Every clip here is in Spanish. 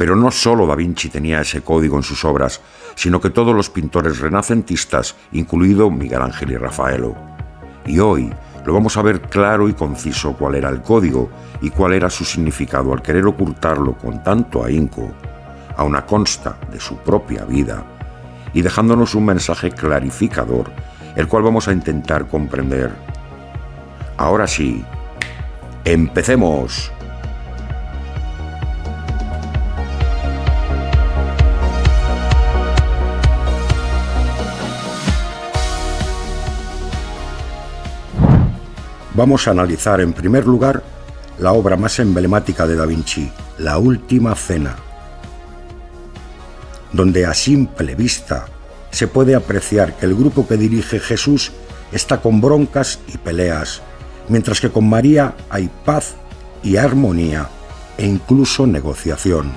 Pero no solo Da Vinci tenía ese código en sus obras, sino que todos los pintores renacentistas, incluido Miguel Ángel y Rafaelo. Y hoy lo vamos a ver claro y conciso cuál era el código y cuál era su significado al querer ocultarlo con tanto ahínco a una consta de su propia vida y dejándonos un mensaje clarificador, el cual vamos a intentar comprender. Ahora sí, ¡empecemos! Vamos a analizar en primer lugar la obra más emblemática de Da Vinci, La Última Cena, donde a simple vista se puede apreciar que el grupo que dirige Jesús está con broncas y peleas, mientras que con María hay paz y armonía e incluso negociación,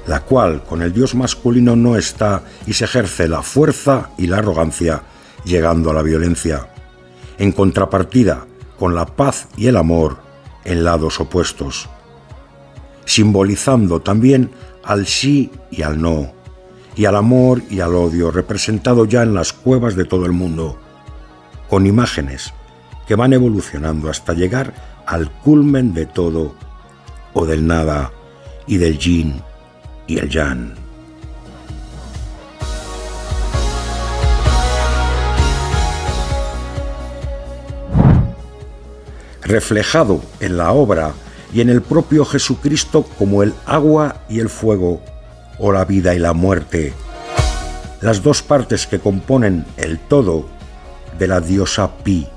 la cual con el Dios masculino no está y se ejerce la fuerza y la arrogancia, llegando a la violencia. En contrapartida, con la paz y el amor en lados opuestos, simbolizando también al sí y al no, y al amor y al odio representado ya en las cuevas de todo el mundo, con imágenes que van evolucionando hasta llegar al culmen de todo o del nada y del yin y el yang. Reflejado en la obra y en el propio Jesucristo como el agua y el fuego, o la vida y la muerte, las dos partes que componen el todo de la diosa Pi,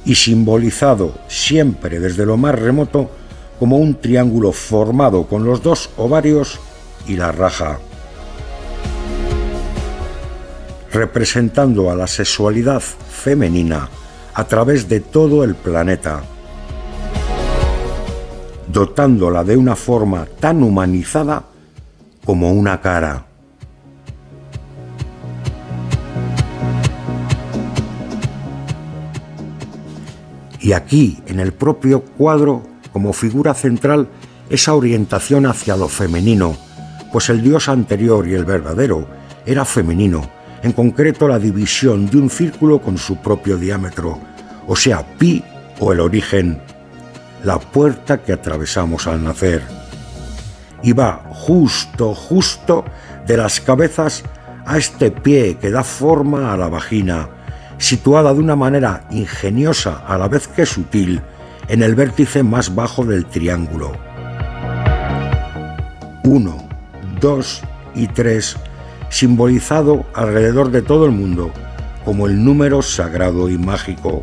y simbolizado siempre desde lo más remoto como un triángulo formado con los dos ovarios y la raja, representando a la sexualidad femenina a través de todo el planeta, dotándola de una forma tan humanizada como una cara. Y aquí, en el propio cuadro, como figura central, esa orientación hacia lo femenino, pues el dios anterior y el verdadero era femenino, en concreto la división de un círculo con su propio diámetro, o sea, Pi o el origen, la puerta que atravesamos al nacer. Y va justo de las cabezas a este pie que da forma a la vagina, situada de una manera ingeniosa a la vez que sutil en el vértice más bajo del triángulo. 1, 2 y 3, simbolizado alrededor de todo el mundo como el número sagrado y mágico,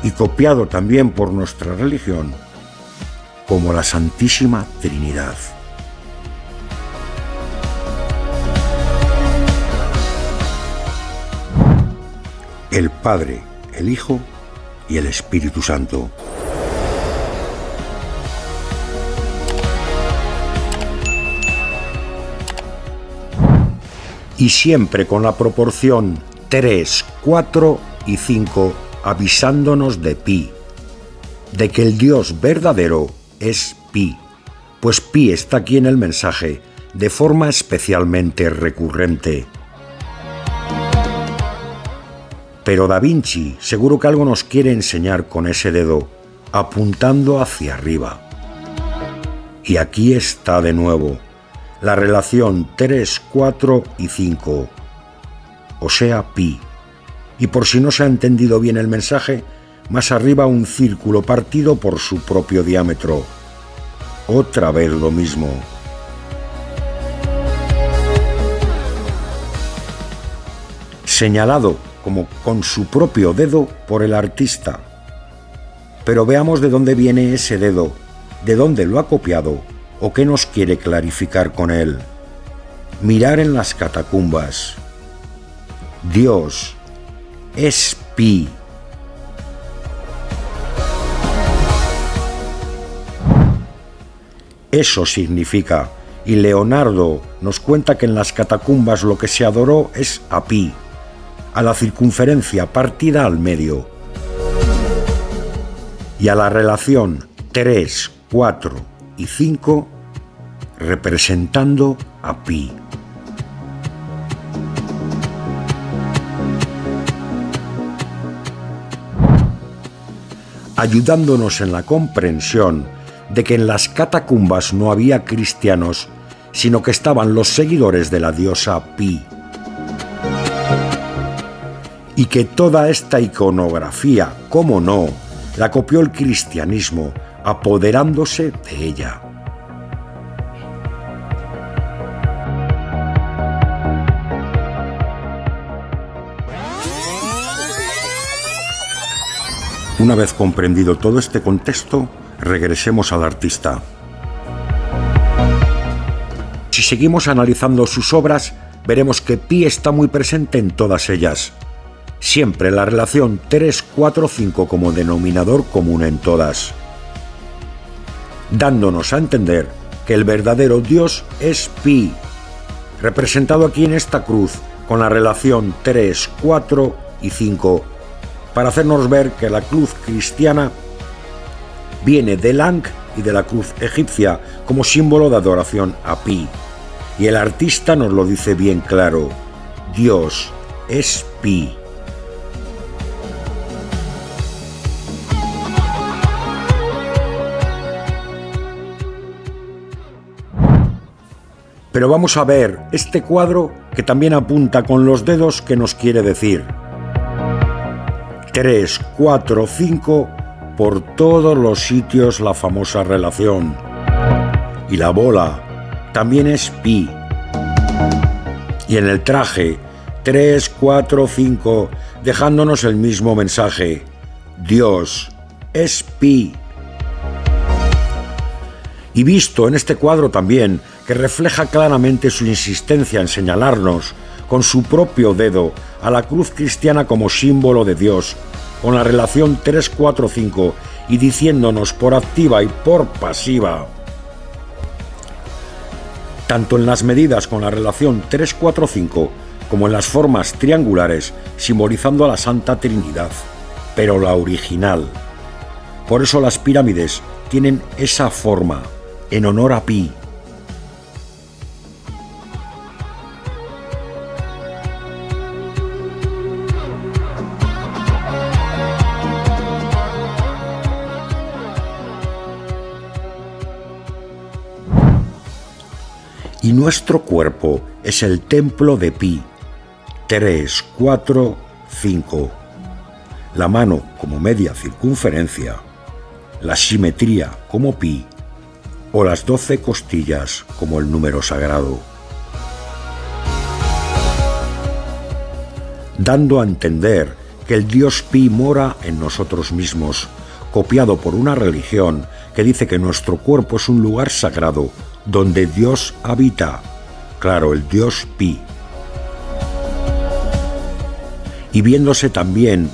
y copiado también por nuestra religión como la Santísima Trinidad. El Padre, el Hijo y el Espíritu Santo. Y siempre con la proporción 3, 4 y 5, avisándonos de Pi, de que el Dios verdadero es Pi, pues Pi está aquí en el mensaje de forma especialmente recurrente. Pero Da Vinci seguro que algo nos quiere enseñar con ese dedo, apuntando hacia arriba. Y aquí está de nuevo la relación 3, 4 y 5, o sea, Pi. Y por si no se ha entendido bien el mensaje, más arriba un círculo partido por su propio diámetro. Otra vez lo mismo. Señalado como con su propio dedo por el artista. Pero veamos de dónde viene ese dedo, de dónde lo ha copiado o qué nos quiere clarificar con él. Mirar en las catacumbas. Dios es Pi. Eso significa, y Leonardo nos cuenta que en las catacumbas lo que se adoró es a Pi, a la circunferencia partida al medio. y a la relación 3, 4 y 5 representando a pi. Ayudándonos en la comprensión de que en las catacumbas no había cristianos, sino que estaban los seguidores de la diosa Pi. Y que toda esta iconografía, cómo no, la copió el cristianismo, apoderándose de ella. Una vez comprendido todo este contexto, regresemos al artista. Si seguimos analizando sus obras, veremos que Pi está muy presente en todas ellas. Siempre la relación 3, 4, 5 como denominador común en todas, dándonos a entender que el verdadero Dios es Pi, representado aquí en esta cruz con la relación 3, 4 y 5, para hacernos ver que la cruz cristiana viene del Ankh y de la cruz egipcia como símbolo de adoración a Pi. Y el artista nos lo dice bien claro: Dios es Pi. Pero vamos a ver este cuadro que también apunta con los dedos que nos quiere decir 3, 4, 5, por todos los sitios la famosa relación. Y la bola también es Pi. Y en el traje 3, 4, 5, dejándonos el mismo mensaje: Dios es Pi. Y visto en este cuadro también, que refleja claramente su insistencia en señalarnos con su propio dedo a la cruz cristiana como símbolo de Dios, con la relación 3, 4, 5, y diciéndonos por activa y por pasiva, tanto en las medidas con la relación 3, 4, 5, como en las formas triangulares, simbolizando a la Santa Trinidad, pero la original. Por eso las pirámides tienen esa forma, en honor a Pi. Y nuestro cuerpo es el templo de Pi, 3, 4, 5. La mano como media circunferencia, la simetría como Pi, o las 12 costillas como el número sagrado. Dando a entender que el Dios Pi mora en nosotros mismos, copiado por una religión que dice que nuestro cuerpo es un lugar sagrado donde Dios habita, claro, el Dios Pi. Y viéndose también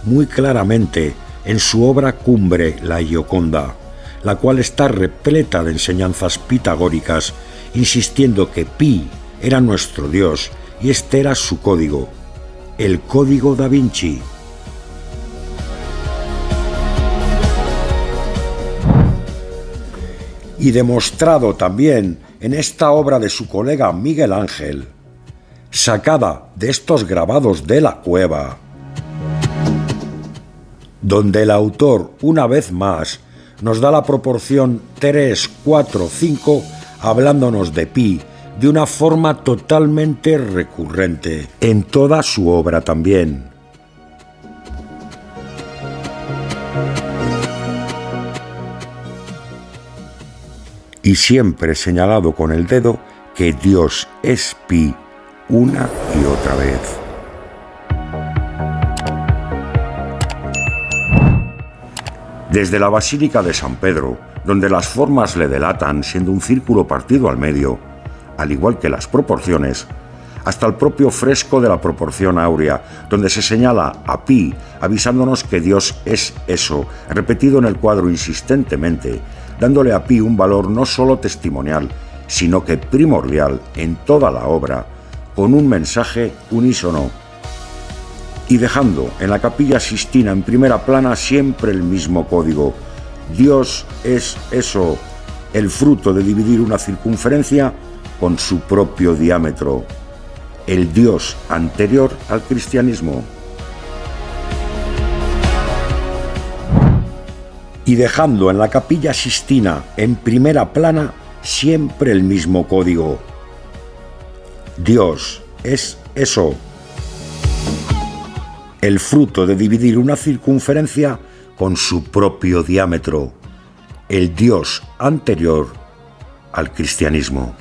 muy claramente en su obra cumbre, la Gioconda, la cual está repleta de enseñanzas pitagóricas, insistiendo que Pi era nuestro Dios y este era su código, el código da Vinci. Y demostrado también en esta obra de su colega Miguel Ángel, sacada de estos grabados de la cueva, donde el autor, una vez más, nos da la proporción 3, 4, 5, hablándonos de Pi de una forma totalmente recurrente, en toda su obra también. Y siempre señalado con el dedo que Dios es Pi una y otra vez. Desde la Basílica de San Pedro, donde las formas le delatan siendo un círculo partido al medio, al igual que las proporciones, hasta el propio fresco de la proporción áurea, donde se señala a Pi, avisándonos que Dios es eso, repetido en el cuadro insistentemente, dándole a Pi un valor no solo testimonial, sino que primordial en toda la obra, con un mensaje unísono. y dejando en la Capilla Sixtina en primera plana siempre el mismo código. Dios es eso, el fruto de dividir una circunferencia con su propio diámetro, el Dios anterior al cristianismo. Y dejando en la Capilla Sixtina en primera plana siempre el mismo código. Dios es eso, el fruto de dividir una circunferencia con su propio diámetro, el Dios anterior al cristianismo.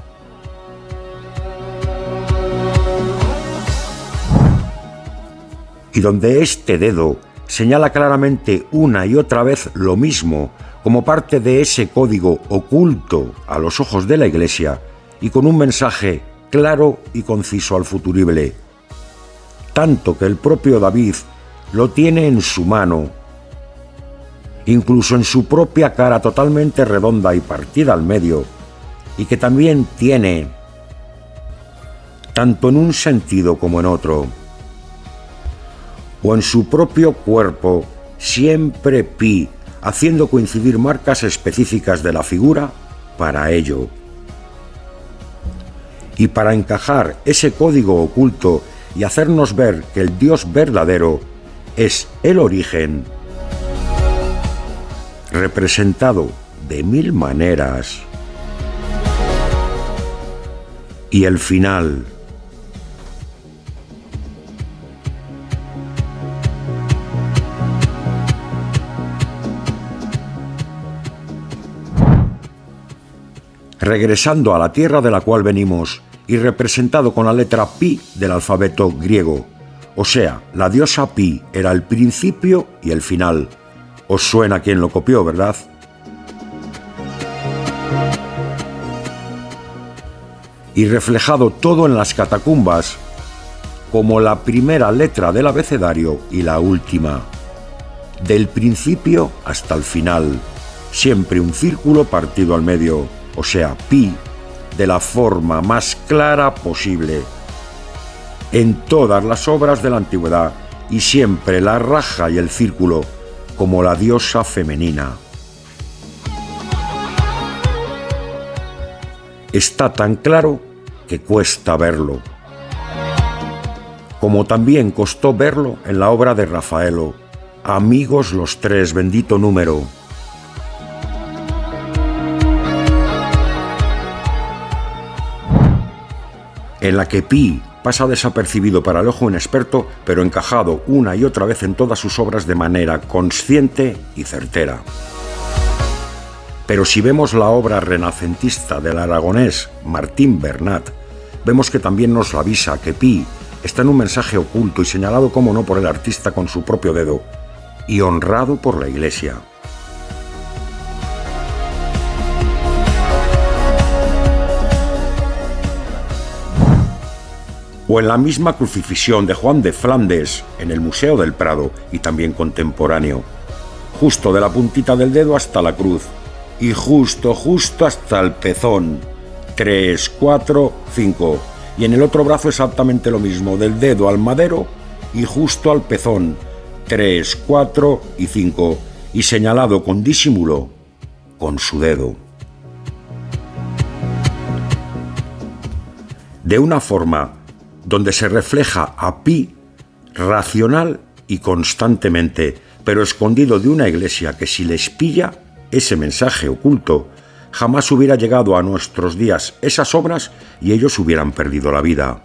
Y donde este dedo señala claramente una y otra vez lo mismo, como parte de ese código oculto a los ojos de la Iglesia y con un mensaje claro y conciso al futurible. Tanto que el propio David lo tiene en su mano, incluso en su propia cara totalmente redonda y partida al medio, y que también tiene, tanto en un sentido como en otro, o en su propio cuerpo, siempre pi, haciendo coincidir marcas específicas de la figura para ello. Y para encajar ese código oculto y hacernos ver que el Dios verdadero es el origen, representado de 1000 maneras, y el final. Regresando a la tierra de la cual venimos y representado con la letra pi del alfabeto griego. O sea, la diosa Pi era el principio y el final. Os suena quien lo copió, ¿verdad? Y reflejado todo en las catacumbas, como la primera letra del abecedario y la última. Del principio hasta el final, siempre un círculo partido al medio, o sea, pi, de la forma más clara posible. En todas las obras de la antigüedad, y siempre la raja y el círculo, como la diosa femenina. Está tan claro que cuesta verlo. Como también costó verlo en la obra de Rafaelo, Amigos los tres, bendito número. En la que pi pasa desapercibido para el ojo inexperto, pero encajado una y otra vez en todas sus obras de manera consciente y certera. Pero si vemos la obra renacentista del aragonés Martín Bernat, vemos que también nos lo avisa que pi está en un mensaje oculto y señalado, como no, por el artista con su propio dedo, y honrado por la Iglesia. O en la misma crucifixión de Juan de Flandes en el Museo del Prado, y también contemporáneo, justo de la puntita del dedo hasta la cruz, y justo hasta el pezón, 3, 4, 5, y en el otro brazo exactamente lo mismo, del dedo al madero y justo al pezón, 3, 4 y 5, y señalado con disimulo con su dedo. De una forma donde se refleja a pi racional y constantemente, pero escondido de una Iglesia que, si les pilla ese mensaje oculto, jamás hubiera llegado a nuestros días esas obras y ellos hubieran perdido la vida.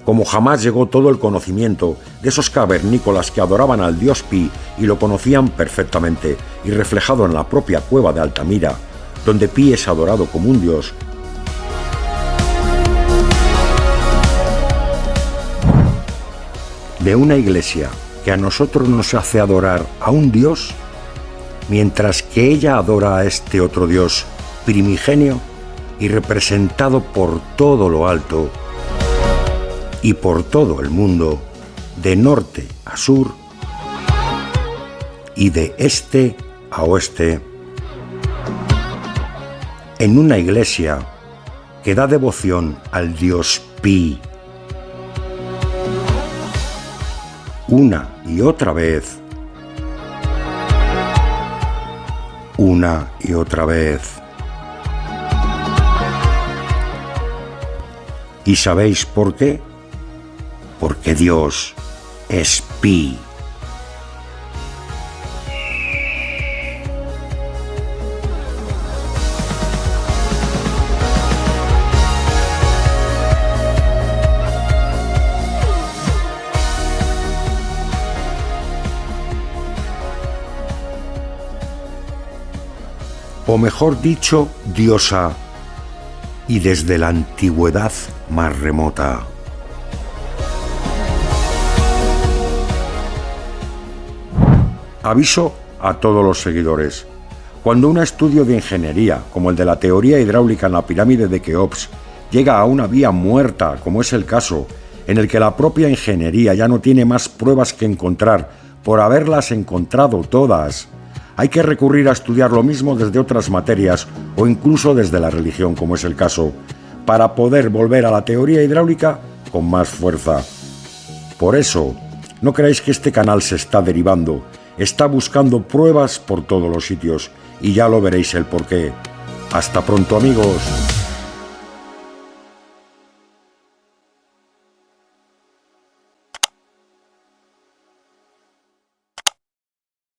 Como jamás llegó todo el conocimiento de esos cavernícolas que adoraban al dios Pi y lo conocían perfectamente, y reflejado en la propia cueva de Altamira, donde Pi es adorado como un dios, de una Iglesia que a nosotros nos hace adorar a un Dios, mientras que ella adora a este otro Dios primigenio y representado por todo lo alto y por todo el mundo, de norte a sur y de este a oeste, en una Iglesia que da devoción al Dios Pi, una y otra vez, una y otra vez. ¿Y sabéis por qué? Porque Dios es pi. O mejor dicho, diosa, y desde la antigüedad más remota. Aviso a todos los seguidores. Cuando un estudio de ingeniería, como el de la teoría hidráulica en la pirámide de Keops, llega a una vía muerta, como es el caso, en el que la propia ingeniería ya no tiene más pruebas que encontrar por haberlas encontrado todas, hay que recurrir a estudiar lo mismo desde otras materias o incluso desde la religión, como es el caso, para poder volver a la teoría hidráulica con más fuerza. Por eso, no creáis que este canal se está derivando, está buscando pruebas por todos los sitios y ya lo veréis el porqué. Hasta pronto, amigos.